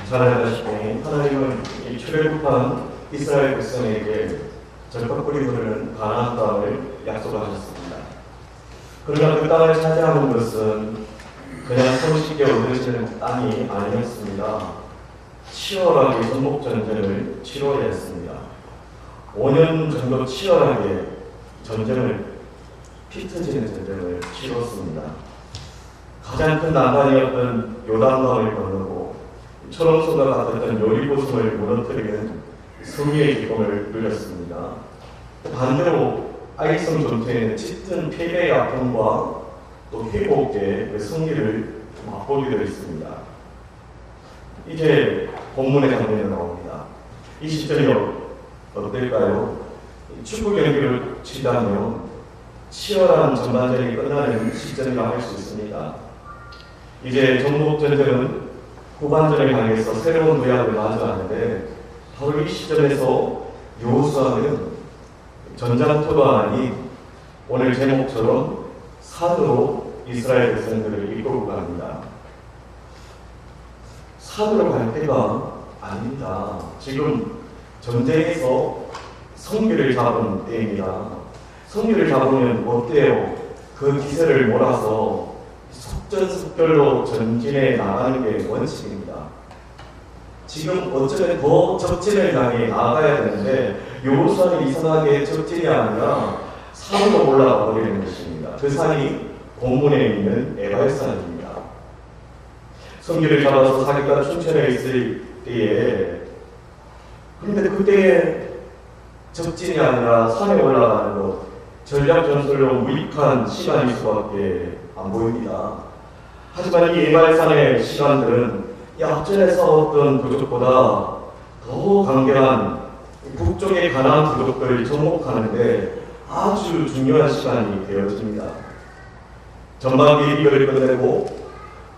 잘 알다시피 하나님은 이 출애굽한 이스라엘 백성에게 절벽 뿌리 흐르는 가나안 땅을 약속하셨습니다. 그러나 그 땅을 차지하는 것은 그냥 손쉽게 얻어지는 땅이 아니었습니다. 치열하게 전목전쟁을 치러야 했습니다. 5년 정도 치열하게 피 터지는 전쟁을 치렀습니다. 가장 큰 난관이었던 요단강을 건너고 초롱성과 같았던 여리고성을 무너뜨리는 승리의 기쁨을 누렸습니다. 반대로 아이성 전투에는 짙은 패배의 아픔과 또 회복의 승리를 맛보게 되어 있습니다. 이제 본문의 장면이 나옵니다. 이 시점이 어떨까요? 축구 경기를 치다면 치열한 전반전이 끝나는 시점이라고 할 수 있습니다. 이제 전국전쟁은 후반전을 향해서 새로운 도약을 마주하는데 바로 이 시점에서 여호수아는 전장터가 아닌 오늘 제목처럼 산으로 이스라엘 백성들을 이끌고 갑니다. 산으로 갈 때가 아닙니다. 지금 전쟁에서 성기를 잡은 때입니다. 성기를 잡으면 어때요? 그 기세를 몰아서 속전속결로 전진해 나가는 게 원칙입니다. 지금 어쩌면 더 적진을 향해 나가야 되는데 여호수아는 이상하게 적진이 아니라 산으로 올라가 버리는 것입니다. 그 산이 본문에 있는 에발산입니다. 성기를 잡아서 자기가 춘천에 있을 때에 그런데 그때에 적진이 아니라 산에 올라가는 것 전략 전술로 무익한 시간일 수밖에 안 보입니다. 하지만 이 에발산의 시간들은 이 앞전에 싸웠던 부족보다 더 강경한 북쪽의 가나안 부족들을 접목하는데 아주 중요한 시간이 되어집니다. 전반기 리그를 끝내고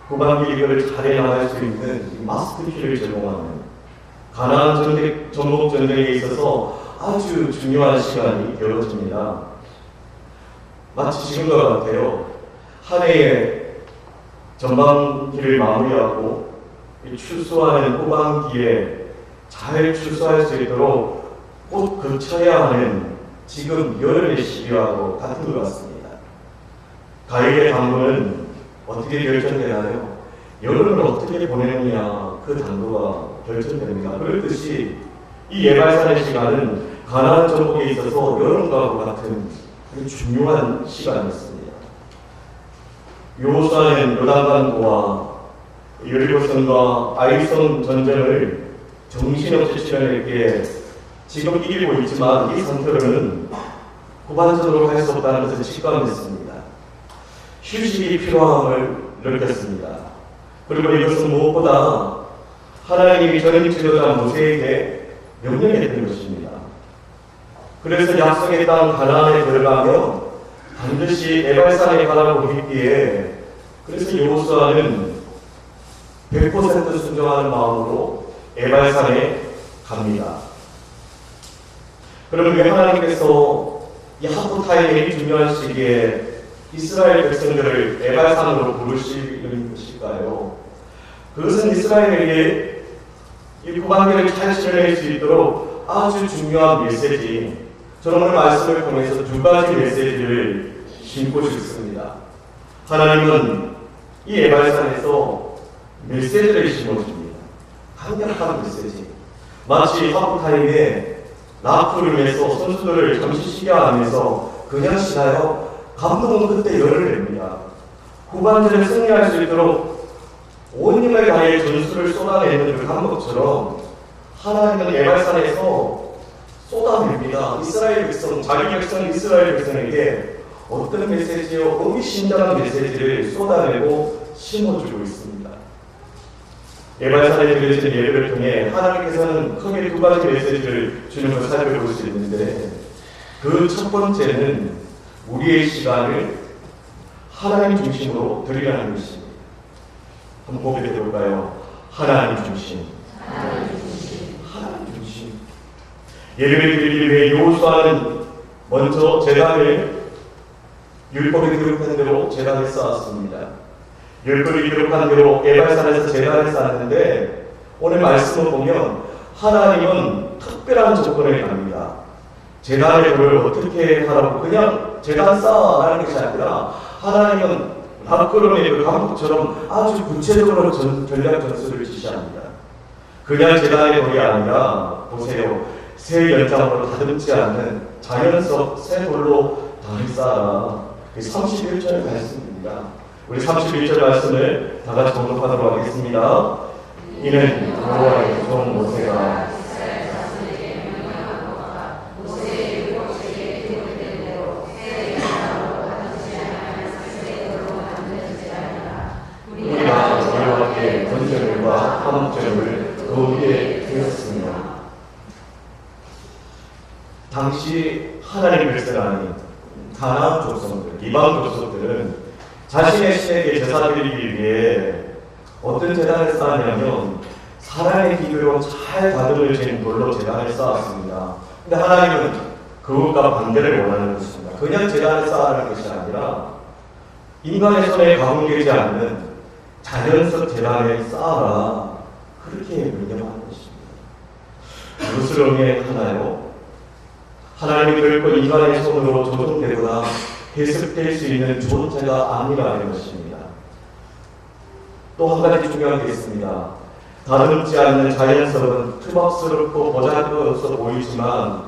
후반기 리그를 잘 해나갈 수 있는 마스터키를 제공하는 가나안 전국 전쟁에 있어서 아주 중요한 시간이 되어집니다. 마치 지금과 같아요. 한 해의 전반기를 마무리하고 출소하는 후반기에 잘 출소할 수 있도록 꼭 거쳐야 하는 지금 여름의 시기와도 같은 것 같습니다. 가을의 당부는 어떻게 결정되나요? 여름을 어떻게 보내느냐 그 당부가 결정됩니다. 그렇듯이 이 예발산의 시간은 가나안 전복에 있어서 여름과 같은 중요한 시간이었습니다. 여호수아는 요단강과 여리고성과 아이성 전쟁을 정신없이 치러냈기에 지금 이기고 있지만 이 상태로는 후반전으로 갈 수 없다는 것을 직감했습니다. 휴식이 필요함을 느꼈습니다. 그리고 이것은 무엇보다 하나님이 전임 지도자 모세에게 명령했던 것입니다. 그래서 약속의 땅 가나안에 들어가며 반드시 에발산에 가라고 했기에 그래서 여호수아는 100% 순종하는 마음으로 에발산에 갑니다. 그러면 왜 하나님께서 이 하프타임의 중요한 시기에 이스라엘 백성들을 에발산으로 부르시는 것일까요? 그것은 이스라엘에게 이 후반기를 잘 치러낼 수 있도록 아주 중요한 메시지, 저는 오늘 말씀을 통해서 두 가지 메시지를 심고 싶습니다. 하나님은 이 에발산에서 메시지를 심어줍니다. 강력한 메시지. 마치 하프타임에 라프룸에서 선수들을 잠시 쉬게 하면서 그냥 쉬나요? 감독은 그때 열을 냅니다. 후반전에 승리할 수 있도록 온 힘을 다해 전술을 쏟아내는 그 감독처럼 하나님은 에발산에서 쏟아냅니다. 이스라엘 백성, 자기 백성 이스라엘 백성에게 어떤 메시지요? 의미심장한 메시지를 쏟아내고 심어주고 있습니다. 에발산에 드려진 예배를 통해 하나님께서는 크게 두 가지 메시지를 주는 것을 살펴볼 수 있는데 그 첫 번째는 우리의 시간을 하나님 중심으로 드리라는 것입니다. 한번 보게 되볼까요? 하나님 중심. 하나님 중심. 예배를 드리기 위해 여호수아는 먼저 제단을 율법에 기록한 대로 제단을 쌓았습니다. 율법이 기록한 대로 에발산에서 제단을 쌓았는데 오늘 말씀을 보면 하나님은 특별한 조건을 갑니다. 제단의 돌을 어떻게 하라고 그냥 제단 쌓아라는 것이 아니라 하나님은 락그론의 그 감독처럼 아주 구체적으로 전략 전술을 지시합니다. 그냥 제단의 돌이 아니라 보세요. 새 연장으로 다듬지 않는 자연석 새 돌로 달을 쌓아라. 31절 말씀입니다. 우리 31절 말씀을 다 같이 봉독하도록 하겠습니다. 이는 여호와의 종 모세가 우리가 여호와께 번제물과 화목제물을 그 위에 드렸으며. 당시 하나님을 사랑하니 가나안 족속들, 이방 족속들은 자신의 신에게 제사 드리기 위해 어떤 제단을 쌓았냐면 사람의 기교로 잘 다듬을 진 돌로 제단을 쌓았습니다. 근데 하나님은 그것과 반대를 원하는 것입니다. 그냥 제단을 쌓아라는 것이 아니라 인간의 손에 가공되지 않는 자연적 제단을 쌓아라. 그렇게 명령하는 것입니다. 무엇을 의미하나요? 하나님이 결코 인간의 손으로 조종되거나 해석될 수 있는 존재가 아니라는 것입니다. 또 한 가지 중요한 게 있습니다. 다듬지 않는 자연스러운 투박스럽고 보잘것없어 보이지만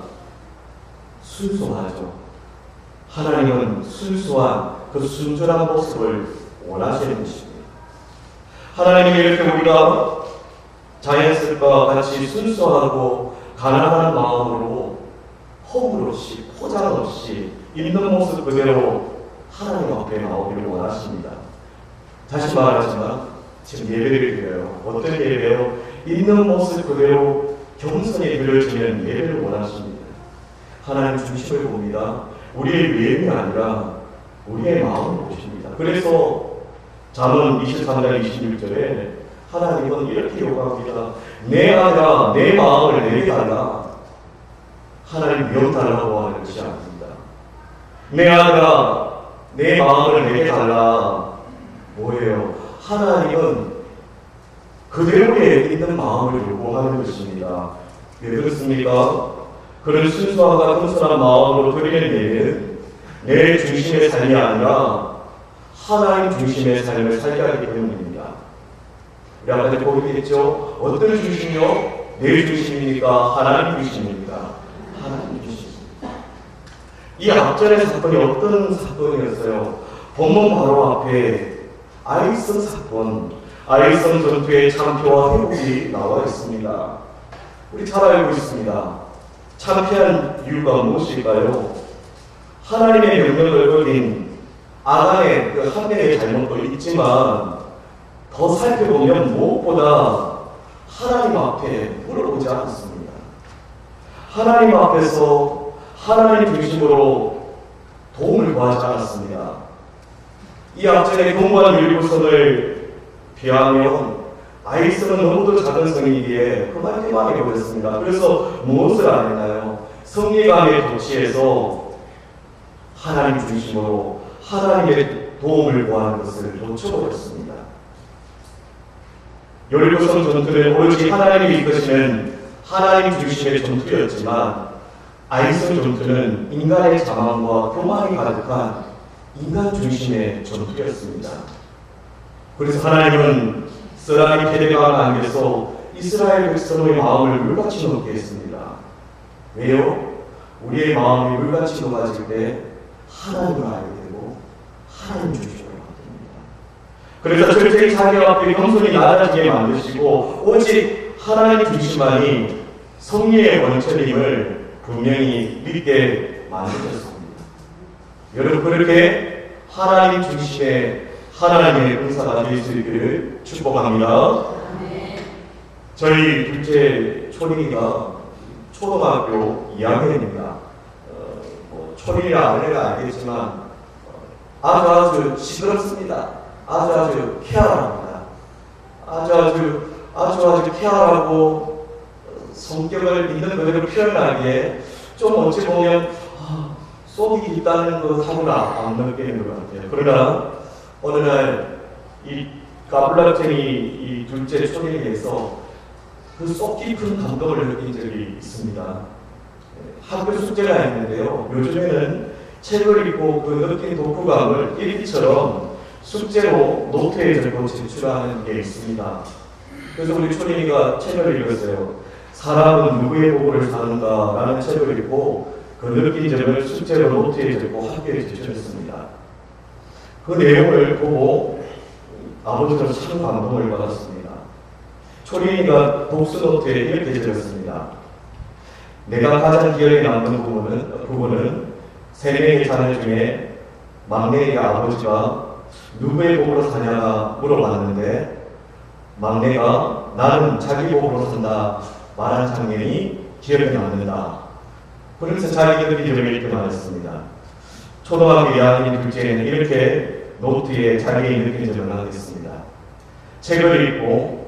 순수하죠. 하나님은 순수한 그 순전한 모습을 원하시는 것입니다. 하나님이 이렇게 우리가 자연스럽과 같이 순수하고 가난한 마음으로 허물 없이 포장 없이 있는 모습 그대로 하나님 앞에 나오기를 원하십니다. 다시 말하지만 지금 예배를 드려요. 어떤 예배요? 있는 모습 그대로 겸손히 드려지는 예배를 원하십니다. 하나님 중심을 봅니다. 우리의 외형이 아니라 우리의 마음을 보십니다. 그래서 잠언 23장 26절에 하나님은 이렇게 요구합니다. 내 아들아 내 마음을 내게 달라. 하나님 미움 달라고 하는 것이 아닙니다. 내 아들아 내 마음을 내게 달라. 뭐예요? 하나님은 그대로의 있는 마음을 요구하는 것입니다. 왜 그렇습니까? 그런 순수함과 겸손한 마음으로 드리는 예배는 내 중심의 삶이 아니라 하나님 중심의 삶을 살게 하기 때문입니다. 우리 아까 보겠죠? 어떤 중심이요? 내 중심입니까? 하나님 중심입니다. 하나님 중심입니다. 이 앞전의 사건이 어떤 사건이었어요? 본문 바로 앞에 아이성 사건, 아이성 전투의 참패와 회복이 나와 있습니다. 우리 잘 알고 있습니다. 참패한 이유가 무엇일까요? 하나님의 명령을 어긴 아간의 그 한 명의 잘못도 있지만 더 살펴보면 무엇보다 하나님 앞에 물어보지 않았습니다. 하나님 앞에서 하나님 중심으로 도움을 구하지 않았습니다. 이 앞전에 경고한 율법성을 비하면 아이성은 너무도 작은 성이기에 그만큼만 해버렸습니다. 그래서 무엇을 안 했나요? 성리감의 도취에서 하나님 중심으로 하나님의 도움을 구하는 것을 놓쳐버렸습니다. 율법성 전투는 오로지 하나님이 이끄시는 하나님 중심의 전투였지만 아이성 전투는 인간의 자만과 교만이 가득한 인간 중심의 전투였습니다. 그래서 하나님은 쓰라리 패대강 안에서 이스라엘 백성의 마음을 물같이 녹게 했습니다. 왜요? 우리의 마음이 물같이 녹아질 때 하나님을 알게 되고 하나님 중심으로 바뀝니다. 그래서 철저히 자기 앞에 겸손히 낮아지게 만드시고 오직 하나님 중심만이 성리의 원천임을 분명히 믿게 만드셨습니다. 여러분 그렇게 하나님 중심의 하나님의 은사가 될 수 있기를 축복합니다. 저희 둘째 초린이가 초등학교 2학년입니다. 초린이라 아내가 알겠지만 아주 시끄럽습니다. 아주 쾌활합니다. 아주 쾌활하고 성격을 있는 그대로 표현하기에 좀 어찌 보면 속이 있다는 것하고는 안 느끼는 것 같아요. 그러나 어느 날 이 가블락쟁이 이 둘째 초린이에서 그 속 깊은 감동을 느낀 적이 있습니다. 학교 숙제가 있는데요. 요즘에는 책을 읽고 그 느낀 독후감을 일기처럼 숙제로 노트에 적고 제출하는 게 있습니다. 그래서 우리 초린이가 책을 읽었어요. 사람은 누구의 보고를 사는가라는 책을 읽고 그 느낀 점을 숙제로 노트에 적고 학교에 제출했습니다. 그 내용을 보고 아버지는 참 감동을 받았습니다. 초린이가 독서 노트에 이렇게 적었습니다. 내가 가장 기억에 남는 부분은 세 명의 자녀 중에 막내의 아버지가 누구의 복으로 사냐가 물어봤는데 막내가 나는 자기 복으로 산다 말한 장면이 기억에 남는다. 그래서 자기 느낀 점을 이렇게 말했습니다. 초등학교 2학년 둘째는 이렇게 노트에 자기의 느낀 점을 남겼습니다. 책을 읽고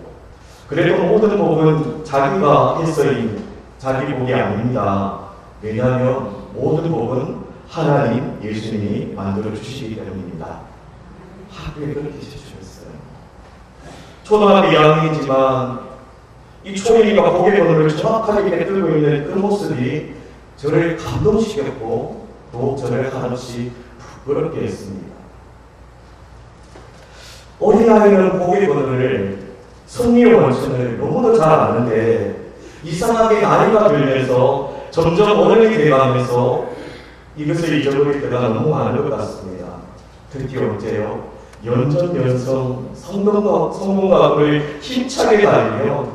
그래도 모든 복은 자기가 했어인 자기 복이 아닙니다. 왜냐하면 모든 복은 하나님, 예수님이 만들어 주시기 때문입니다. 학교에 그렇게 제출했어요. 초등학교 2학년이지만 이 초인이가 복의 번호를 정확하게 꿰뚫고 있는 그 모습이 저를 감동시켰고 또 저를 한없이 부끄럽게 했습니다. 어린아이는 복의 번호를 승리의 원천을 너무도 잘 아는데 이상하게 나이가 들면서 점점 어른이 돼가면서 이것을 잊어버릴 때가 너무 많은 것 같습니다. 특히 어째요? 연전연성 성공학을 힘차게 달리며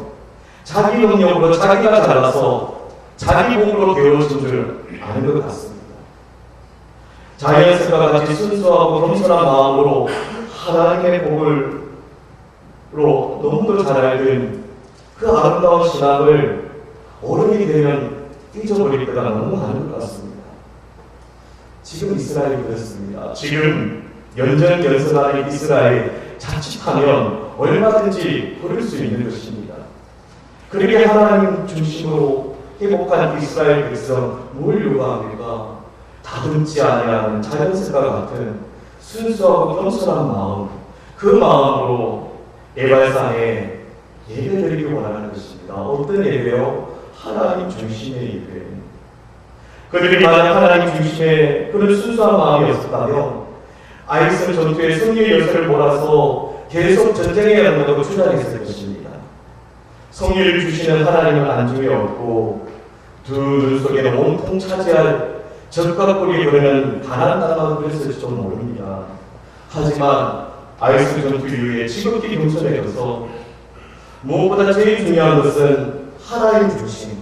자기 능력으로 자기가 잘나서 자기 복으로 되어진 줄 아는 것 같습니다. 자연스가 같이 순수하고 겸손한 마음으로 하나님의 복을 너무도 잘 알던 그 아름다운 신앙을 어른이 되면 잊어버릴 때가 너무 많은 것 같습니다. 지금 이스라엘이 그렇습니다. 지금 연전연승하는 이스라엘 자칫하면 얼마든지 그럴 수 있는 것입니다. 그렇게 하나님 중심으로 행복한 이스라엘 백성 뭘 요구합니까? 다듬지 아니하는 자연스가 같은 순수하고 겸손한 마음, 그 마음으로 에발산에 예배드리기 원하는 것입니다. 어떤 예배요? 하나님 중심의 예배. 그들이 만약 하나님 중심의 그런 순수한 마음이었다면 아이스 전투의 승리의 열쇠를 몰아서 계속 전쟁해야 한다고 주장했을 것입니다. 성리를 주시는 하나님은 안중에 없고 두 눈 속에는 온통 차지할 적과 꿀이 흐르는 가난한 땅만 그랬을지 좀 모릅니다. 하지만 아이스 전투 이후에 지극히 겸손해져서 무엇보다 제일 중요한 것은 하나님 중심,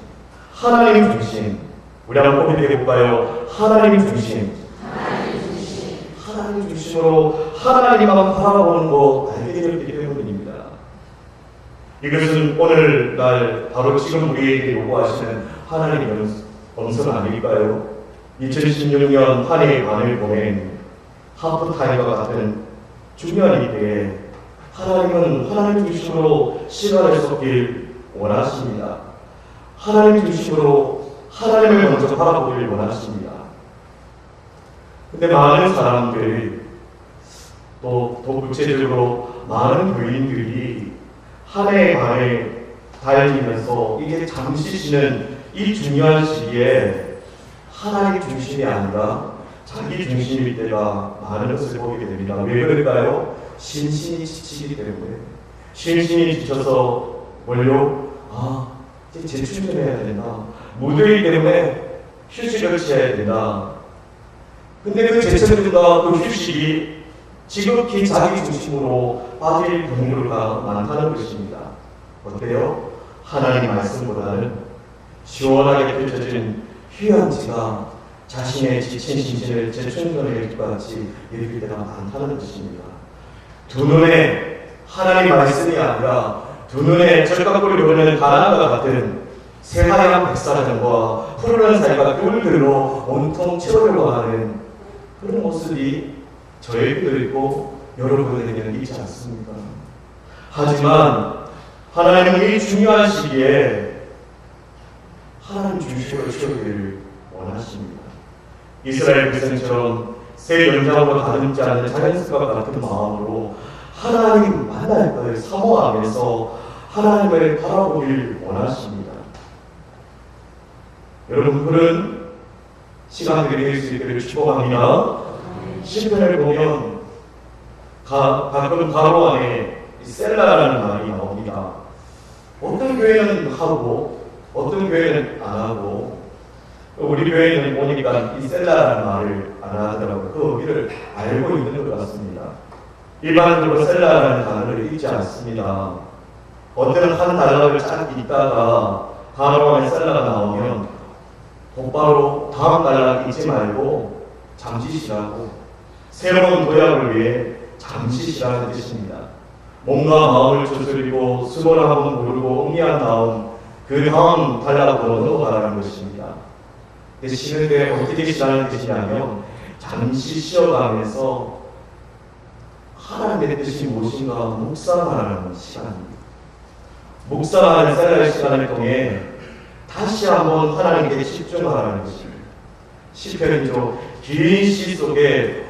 하나님 중심. 우리 한번 고백해 볼까요? 하나님 중심. 하나님 중심으로 하나님만 바라보는 거 알게 되었기 때문입니다. 이것은 오늘날 바로 지금 우리에게 요구하시는 하나님의 엄선 아닐까요? 2016년 한 해의 반을 보낸 하프타임과 같은 중요한 이때에 하나님은 하나님 중심으로 시간을 쏟길 원하십니다. 하나님 중심으로 하나님을 먼저 바라보길 원하십니다. 근데 많은 사람들, 또 구체적으로 많은 교인들이 한 해의 반을 달리면서 이게 잠시 쉬는 이 중요한 시기에 하나님 중심이 아니라 자기 중심일 때가 많은 것을 보게 됩니다. 왜 그럴까요? 신신이 지치기 때문에. 신신이 지쳐서 뭘요? 이제 재충전해야 된다. 무더위 때문에 휴식을 취해야 된다. 근데 그 재충전과 그 휴식이 지극히 자기 중심으로 빠질 경우가 많다는 것입니다. 어때요? 하나님 말씀보다는 시원하게 펼쳐진 휴양지가 자신의 지친 심신을 재충전할 것 같이 여길 때가 많다는 것입니다. 두 눈에 하나님 말씀이 아니라 두 눈에 절각골이 흐르는 가난과 같은 새하얀 백사장과 푸르른 살과 꿀들로 온통 채우려고 하는 그런 모습이 저에게도 있고 여러분에게는 있지 않습니까? 하지만 하나님은 이 중요한 시기에 하나님 중심으로 채우기를 원하십니다. 이스라엘 백성처럼 새 연장으로 다듬지 않는 자연스과 같은 마음으로 하나님 만날 것을 사모하면서 하나님을 바라보길 원하십니다. 여러분, 그런 시간들이 될 수 있기를 축복합니다. 시편을 보면 가끔 가로 안에 셀라라는 말이 나옵니다. 어떤 교회는 하고 어떤 교회는 안 하고, 우리 교회는 보니까 이 셀라라는 말을 안 하더라고요. 그 의미를 알고 있는 것 같습니다. 일반적으로 셀라라는 단어를 읽지 않습니다. 어떤 한 단어를 쫙 읽다가 가로 안에 셀라가 나오면 곧바로 다음 단어를 읽지 말고 잠시 쉬라고, 새로운 도약을 위해 잠시 쉬라는 뜻입니다. 몸과 마음을 추스리고 수고를 한번 부르고 응리한 다음 그 다음 단락으로 넘어가라는 것입니다. 쉬는데 어떻게 쉬라는 뜻이냐면 잠시 쉬어가면서 하나님의 뜻이 무엇인가 묵상하는 시간입니다. 묵상하는 셀라의 시간을 통해 다시 한번 하나님께 집중하라는 것입니다. 시편이죠. 긴 시 속에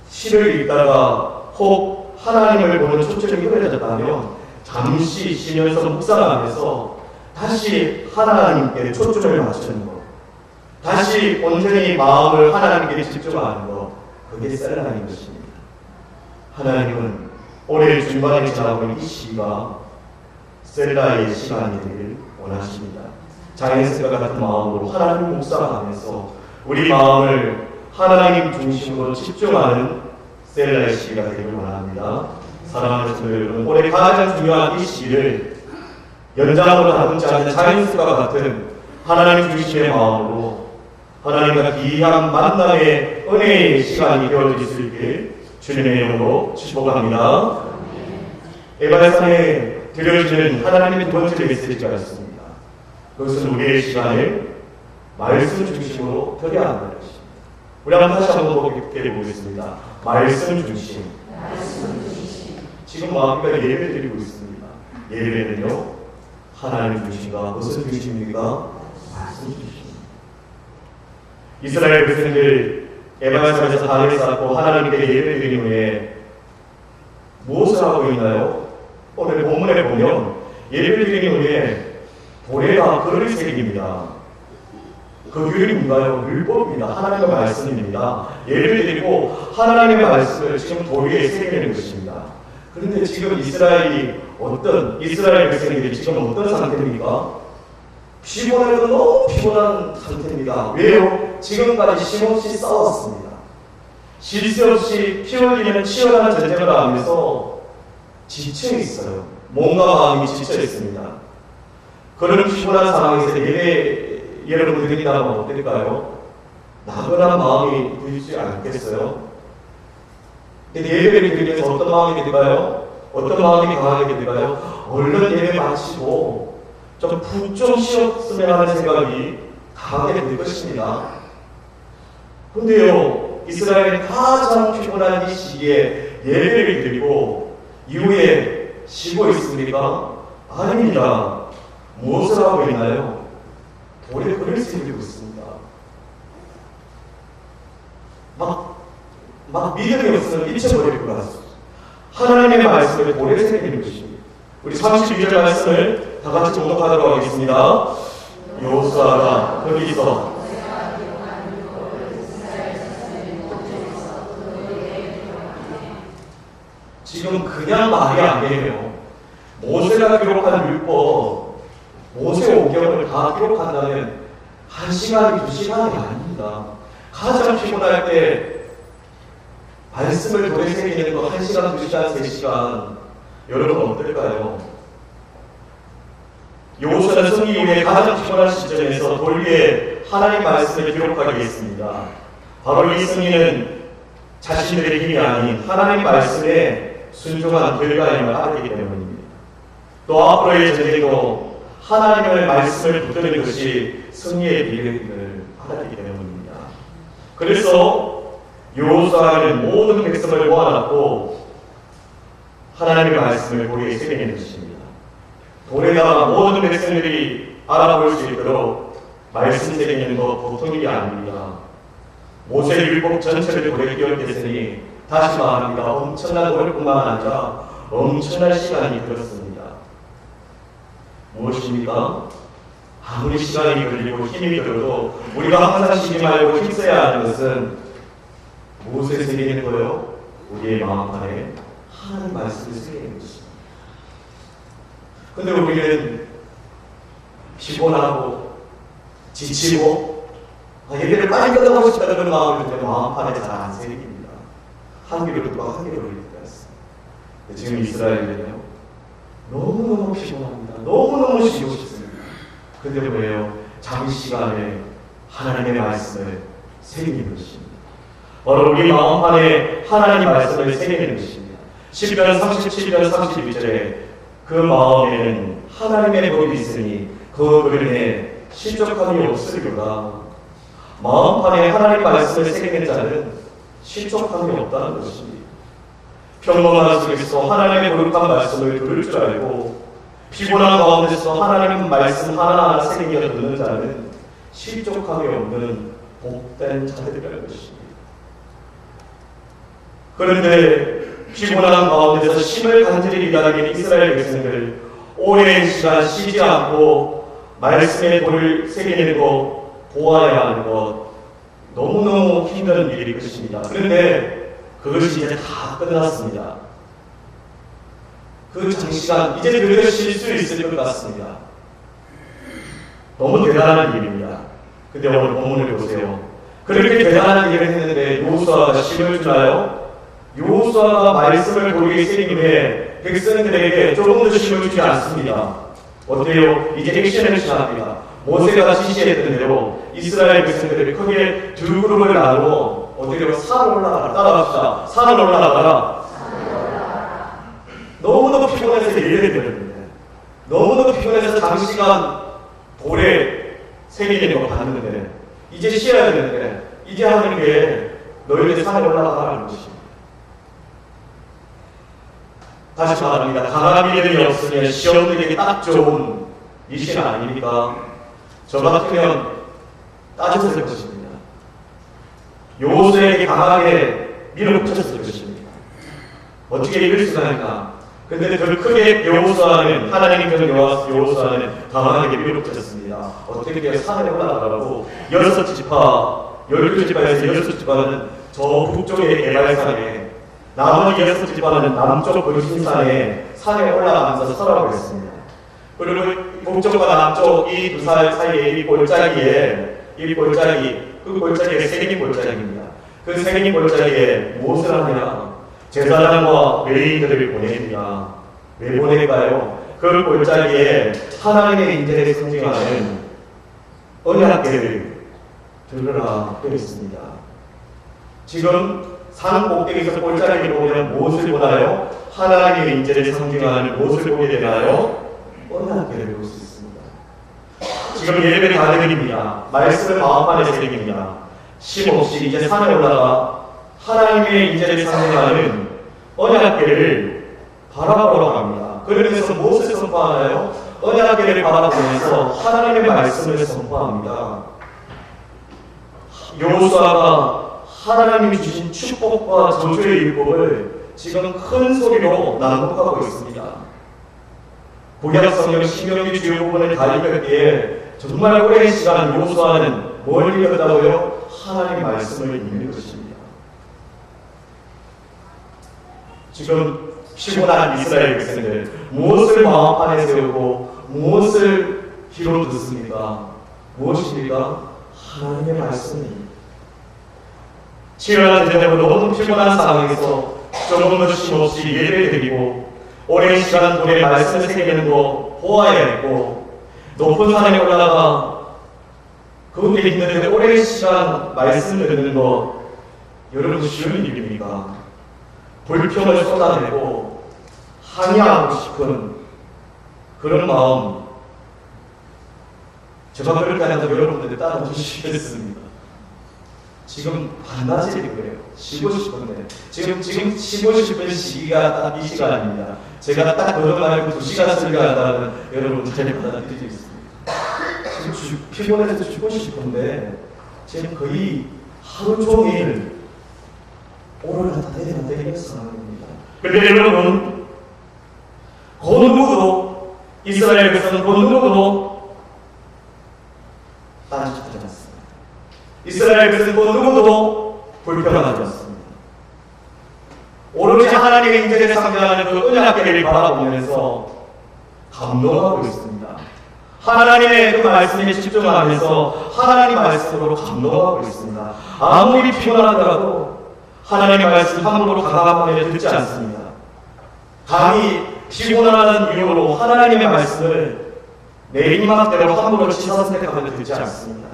시를 읽다가 혹 하나님을 보는 초점이 흐려졌다면 잠시 쉬면서 묵상하면서 다시 하나님께 초점을 맞추는 것, 다시 온전히 마음을 하나님께 집중하는 것, 그게 셀라인 것입니다. 하나님은 올해 중반에 지나고 있는 이 시기가 셀라의 시간이 되길 원하십니다. 자연스가 같은 마음으로 하나님을 묵상하면서 우리 마음을 하나님 중심으로 집중하는 셀라의 시기가 되길 원합니다. 사랑하는 성도 여러분, 올해 가장 중요한 이 시기를 연장으로 다듬지 않는 자연스가 같은 하나님 중심의 마음으로 하나님과 귀한 만남의 은혜의 시간이 되어질 수 있길 주님의 이름으로 축복합니다. 에바산에 드려지는 하나님의 두 번째 메시지가 있습니다. 그것은 우리의 시간을 말씀 중심으로 드려야 한다는 것입니다. 우리 다시 한번 보게 보겠습니다. 말씀 중심. 지금 마음과 예배 드리고 있습니다. 예배는요, 하나님 중심과 무슨 중심입니까? 말씀 중심입니다. 이스라엘 백성들 에바산에서 단을 쌓고 하나님께 예배 드린 후에 무엇을 하고 있나요? 오늘 본문에 보면 예배 드린 후에 돌에다 글을 새깁니다. 그 글이 뭔가요? 율법입니다. 하나님의 말씀입니다. 예배 드리고 하나님의 말씀을 지금 돌 위에 새기는 것입니다. 그런데 지금 이스라엘 백성들이 지금 어떤 상태입니까? 피곤해도 너무 피곤한 상태입니다. 왜요? 지금까지 쉼없이 싸웠습니다. 쉴 새 없이 피 흘리는 치열한 전쟁을 하면서 지쳐 있어요. 몸과 마음이 지쳐 있습니다. 그런 피곤한 상황에서 여러분 드린다면 어떨까요? 나그란 마음이 들지 않겠어요? 근데 예배를 드리면서 어떤 마음이 들까요? 어떤 마음이 강하게 들까요? 얼른 예배 마치고 좀 푹 좀 쉬었으면 하는 생각이 강하게 들 것입니다. 근데요, 이스라엘이 가장 피곤한 이 시기에 예배를 드리고 이후에 쉬고 있습니까? 아닙니다. 무엇을 하고 있나요? 돌에 글을 새기고 있습니다. 막 믿음이 없으면 잊혀버릴 것 같습니다. 하나님의 말씀을 돌에 새기는 것입니다. 우리 32절 말씀을 다 같이 봉독하도록 하겠습니다. 여호수아가 거기서 지금 그냥 말이 아니에요. 모세가 기록한 율법, 모세 오경을 다 기록한다면 1시간이 2시간이 아닙니다. 가장 피곤할 때 말씀을 돌에 새기는 거 1시간, 2시간, 3시간, 여러분 어떨까요? 여호수아는 승리 이후에 가장 피곤한 시점에서 돌 위에 하나님 말씀을 기록하게 했습니다. 바로 이 승리는 자신들의 힘이 아닌 하나님 말씀에 순종한 결과임을 알았기 때문입니다. 또 앞으로의 전쟁도 하나님의 말씀을 붙드는 것이 승리의 비결임을 알았기 때문입니다. 그래서 여호수아는 모든 백성을 모아놨고 하나님의 말씀을 돌에 새기는 것입니다. 돌에다가 모든 백성들이 알아볼 수 있도록 말씀 새기는 것 보통 일이 아닙니다. 모세 율법 전체를 돌에 기억했으니 다시 말합니다. 엄청난 노력뿐만 아니라 엄청난 시간이 들었습니다. 무엇입니까? 아무리 시간이 걸리고 힘이 들어도 우리가 항상 쉬지 말고 힘써야 하는 것은 무엇을 새기는 거요? 우리의 마음 안에 하나님 말씀을 새기는 것입니다. 근데 우리는 피곤하고 지치고 예배를 빨리 끝나고 싶다는 그런 마음을 그냥 마음판에 잘 안 새깁니다. 한 귀로 듣고 한 귀로 흘릴 때가 있습니다. 지금 이스라엘은요, 너무너무 피곤합니다. 너무너무 쉬고 싶습니다. 근데 뭐예요? 장시간에 하나님의 말씀을 새기는 것입니다. 바로 우리 마음판에 하나님의 말씀을 새기는 것입니다. 시편 37편 32절에 그 마음에는 하나님의 법이 있으니 그 글에 실족함이 없으리로다. 마음판에 하나님의 말씀을 새기는 자는 실족함이 없다는 것입니다. 평범한 속에서 하나님의 거룩한 말씀을 들을 줄 알고 피곤한 가운데서 하나님 말씀 하나하나 새기며 듣는 자는 실족함이 없는 복된 자들이라는 것입니다. 그런데 피곤한 가운데서 힘을 간절히 기다리는 이스라엘 백성들, 오랜 시간 쉬지 않고 말씀의 돌을 새기는 것, 보아야 하는 것, 너무너무 힘든 일일 것입니다. 그런데 그것이 이제 다 끝났습니다. 그 장시간 이제 그래도 쉴 수 있을 것 같습니다. 너무 대단한 일입니다. 근데 오늘 본문을 보세요. 그렇게 대단한 일을 했는데 여호수아가 힘을 주나요? 여호수아가 말씀을 돌게 새김에 백성들에게 조금도 힘을 주지 않습니다. 어때요? 이제 액션을 시작합니다. 모세가 지시했던 대로 이스라엘 백성들을 크게 두 그룹을 나누어 어때요? 산을 올라가라. 따라합시다. 산을 올라가라. 너무너무 피곤해서 예배를 드립니다. 너무너무 피곤해서 장시간 돌에 새기는 거 봤는데 이제 쉬어야 되는데 이제 하는 게 너희들 산에 올라가라는 것입니다. 다시 말합니다. 강한 믿음이 없으면 시험 들기 딱 좋은 이 시간 아닙니까? 저 같으면 따졌을 것입니다. 여호수아에게 강하게 밀어붙였을 것입니다. 어떻게 이럴 수가 있나? 근데 더 크게 여호수아는 하나님께서 여호수아는 강하게 밀어붙였습니다. 어떻게 산에 올라가라고 6지파, 12지파에서 6지파는 저 북쪽의 에발산에, 나머지 6지파는 남쪽 거신산에 산에 올라가면서 설하고 있습니다. 그리고 북쪽과 남쪽 이 두 사이에 이 골짜기에, 그 골짜기에 세긴 골짜기입니다. 그 세긴 골짜기에 무엇을 하냐? 제사장과 레위인들을 보냅니다. 왜 보낼까요? 그 골짜기에 하나님의 인재를 상징하는 언약궤를 들으라 되어 있습니다. 지금 산 꼭대기에서 골짜기를 보면 무엇을 보나요? 하나님의 인재를 상징하는 무엇을 보게 되나요? 언약궤를 볼 수 있습니다. 지금 예배를 다 드립니다. 말씀을 마음판에 새깁니다. 쉼없이 이제 산에 올라가 하나님의 인재를 상징하는 언약궤를 바라보러 갑니다. 그러면서 무엇을 선포하나요? 언약궤를 바라보면서 하나님의 말씀을 선포합니다. 여호수아가 하나님이 주신 축복과 저주의 율법을 지금 큰 소리로 낭독하고 있습니다. 구약성경 신명기 주요 부분을 다 읽었기에 정말 오랜 시간 여호수아는 뭘 읽었다고요? 하나님의 말씀을 읽는 것입니다. 지금 피곤한 이스라엘 백성들 무엇을 마음판에 세우고 무엇을 귀로 듣습니까? 무엇입니까? 하나님의 말씀입니다. 치열한 전쟁으로 너무 피곤한 상황에서 조금도 쉼없이 예배를 드리고 오랜 시간 돌에 말씀을 새기는 거 보아야 했고 높은 산에 올라가 그것도 힘든데 오랜 시간 말씀을 듣는 거 여러분 쉬운 일입니까? 불평을 쏟아내고 항의하고 싶은 그런 마음 제가 그렇게 하면서 여러분들 따라주시겠습니다. 지금 반나절이고요. 쉬고 싶은데 지금 쉬고 싶은 시기가 딱 이 시간입니다. 제가 딱 그런 말고 2시간 설교한다면 여러분 잘 받아들일 수 있습니다. 지금 피곤해서 쉬고 싶은데 지금 거의 하루 종일 오늘 다 되는 상황입니다. 그런데 여러분 그 누구도 이스라엘 백성은 그 누구도 딴짓하지 않습니다. 이스라엘 백성은 그 누구도 불평하지 않습니다. 오로지 하나님의 인재를 상징하는 그 은약계를 바라보면서 감동하고 있습니다. 하나님의 그 말씀에 집중하면서 하나님 말씀으로 감동하고 있습니다. 아무리 피곤하더라도 하나님 말씀 함부로 가감하며 듣지 않습니다. 감히 피곤하다는 이유로 하나님의 말씀을 내 입맛대로 함부로 취사선택하며 듣지 않습니다.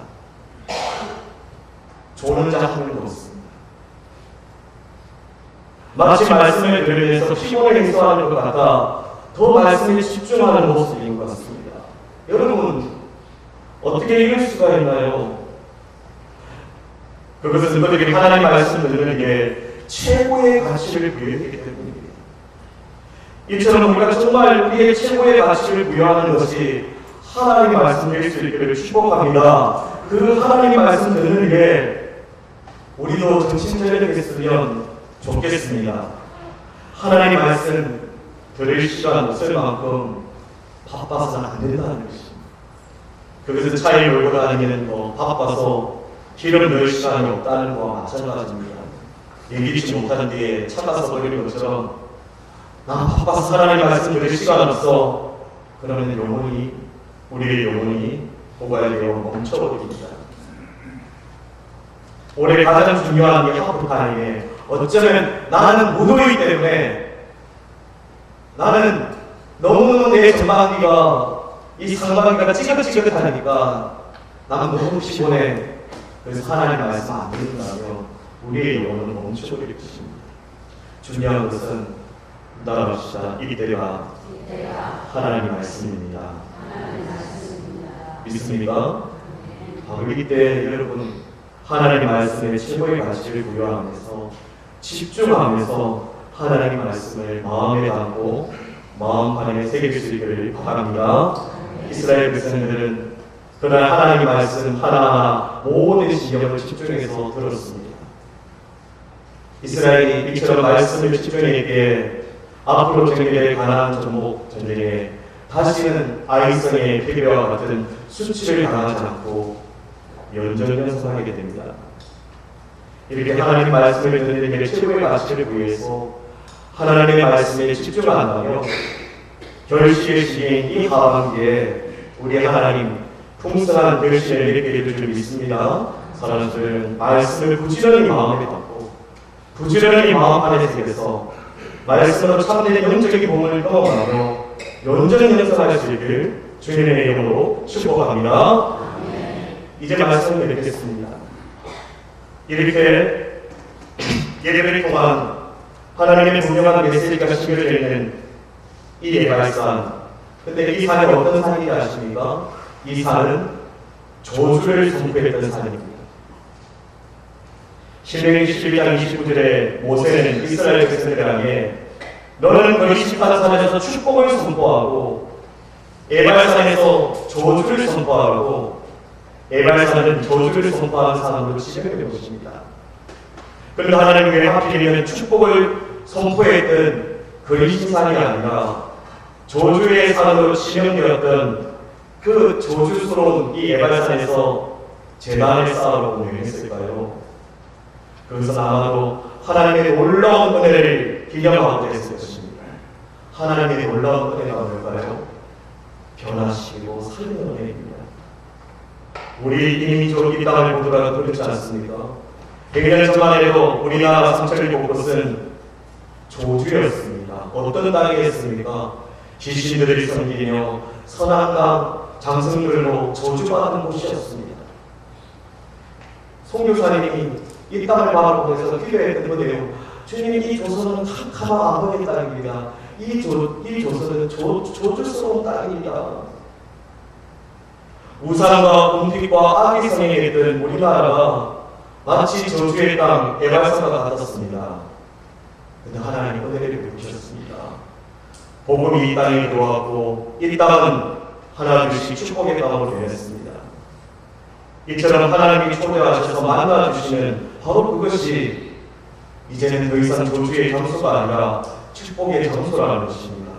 조는 자 한 명도 없습니다. 마치 말씀을 들으면서 피곤을 해소하는 것 같아 더 말씀에 집중하는 모습인 것 같습니다. 여러분, 어떻게 이럴 수가 있나요? 그것은 그들이 하나님 말씀을 듣는 게 최고의 가치를 부여했기 때문입니다. 이처럼 우리가 정말 우리의 최고의 가치를 부여하는 것이 하나님의 말씀일 수 있기를 축복합니다. 그 하나님 말씀 듣는 게 우리도 정신차리겠으면 좋겠습니다. 하나님 말씀 들을 시간 없을 만큼 바빠서는 안 된다는 것입니다. 그것은 차에 몰고 다니는 거 바빠서 기름 넣을 시간이 없다는 거와 마찬가지입니다. 얘기치 못한 뒤에 찾아서 버리는 것처럼 나 바빠서 하나님 말씀 들을 시간 없어. 그러면 영혼이 우리의 영혼이 고갈되어 멈춰버립니다. 올해 가장 중요한 게 하프타임에 어쩌면 나는 무도이기 때문에 나는 너무 내 전반기가 이 상반기가 찌긋찌긋하니까 나는 너무 피곤해. 그래서 하나님 말씀 안 듣는다면 우리의 영혼은 멈춰버릴 것입니다. 중요한 것은 따라합시다. 이때가 하나님 말씀입니다. 믿습니까? 바로 이때 여러분 하나님 말씀에 최고의 가치를 부여하면서 집중하면서 하나님 말씀을 마음에 담고 마음판에 새길 수 있기를 바랍니다. 이스라엘 백성들은 그날 하나님 말씀 하나하나 모든 신경을 집중해서 들었습니다. 이스라엘이 이처럼 말씀을 집중했기에 앞으로 전개될 가나안 전복 전쟁에 다시는 아이성의 패배와 같은 수치를 당하지 않고 연전연승하게 됩니다. 이렇게 하나님 말씀을 듣는 게 최고의 가치를 부여해서 하나님의 말씀에 집중한다면 결실의 시기인 이 하반기에 우리 하나님 풍성한 결실을 맺게 될 줄 믿습니다. 사랑하는 저는 말씀을 부지런히 마음에 담고 부지런히 마음 안에 새겨서 말씀으로 참된 영적인 몸을 경험하며 연전연승할 수 있길 주님의 이름으로 축복합니다. 이제 말씀을 맺겠습니다. 이렇게 예배를 통한 하나님의 분명한 메시지가 심겨져 있는 이 예발산. 근데 이 산이 어떤 산인지 아십니까? 이 산은 저주를 선포했던 산입니다. 신명기 11장 29절에 모세는 이스라엘 백성들을 향해 너는 거기 시판산에서 축복을 선포하고 에발산에서 저주를 선포하라고. 에발산은 저주를 선포하는 산으로 지정된 것입니다. 그런데 하나님 왜 하필이면 축복을 선포했던 거리신산이 아니라 저주의 산으로 지명되었던 그 저주스러운 이 에발산에서 제단을 쌓으라고 명했을까요? 그것은 아마도 하나님의 놀라운 은혜를 기념하고 했을 것입니다. 하나님의 놀라운 은혜가 뭘까요? 변화시키고 살리는 은혜입니다. 우리 이민족 이 땅을 보더라도 그렇지 않습니까? 100년 전만 해도 우리나라 삼천리 곳곳은 조주였습니다. 어떤 땅이었습니까? 귀신들이 섬기며 선악강 장성들로 저주받은 곳이었습니다. 송교사님이 이 땅을 바라보면서 기도했던 건데요. 주님, 이 조선은 캄캄한 악어의 땅입니다. 이 조선은 조주스러운 땅입니다. 우상과 운빛과 악이 성행했던 우리나라가 마치 저주의 땅 에발산과 같았습니다. 그런데 하나님 은혜를 베푸셨습니다. 복음이 이 땅에 들어왔고 이 땅은 하나님이 축복의 땅으로 되었습니다. 이처럼 하나님이 초대하셔서 만나주시는 바로 그것이 이제는 더 이상 저주의 장소가 아니라 축복의 장소라는 것입니다.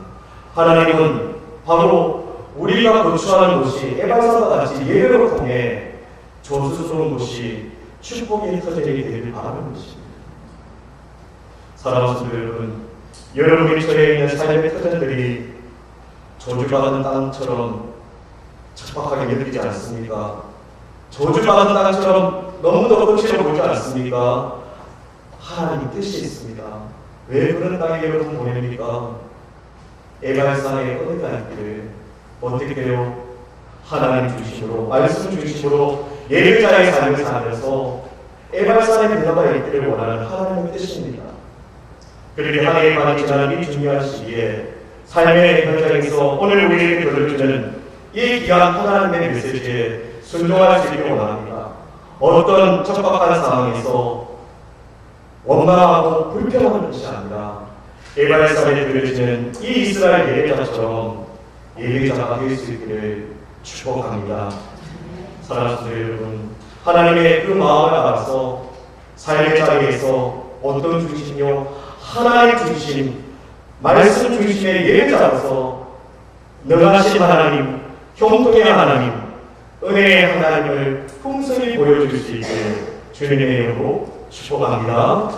하나님은 바로 우리가 거주하는 곳이 에발산과 같이 예배로 통해 조수스러운 곳이 축복의 터전이 되기를 바라는 것입니다. 사랑하는 성도 여러분, 여러분이 처해 있는 삶의 터전들이 저주받은 땅처럼 척박하게 느끼지 않습니까? 저주받은 땅처럼 너무도 거칠어 보이지 않습니까? 하나님 뜻이 있습니다. 왜 그런 땅에 여러분 보냅니까? 에발산에 은혜가 있기를 어떻게 해요? 하나님 중심으로, 말씀 중심으로 예배자의 삶을 살면서 에발산에 변화가 있기를 원하는 하나님의 뜻입니다. 그렇게 한 해의 반이 지나는 이 중요한 시기에 삶의 현장에서 오늘 우리에게 들려주는 이 귀한 하나님의 메시지에 순종할 수 있기를 원합니다. 어떤 척박한 상황에서 원망하고 불평하는 것이 아니라 에발산에 들려지는 이 이스라엘 예배자처럼 예배자가 될 수 있기를 축복합니다. 사랑하는 성도 여러분, 하나님의 그 마음을 알아서 삶의 자리에서 어떤 중심이요? 하나님 중심, 말씀 중심의 예배자로서 능하신 하나님, 형통의 하나님, 은혜의 하나님을 풍성히 보여줄 수 있게 주님의 이름으로 축복합니다.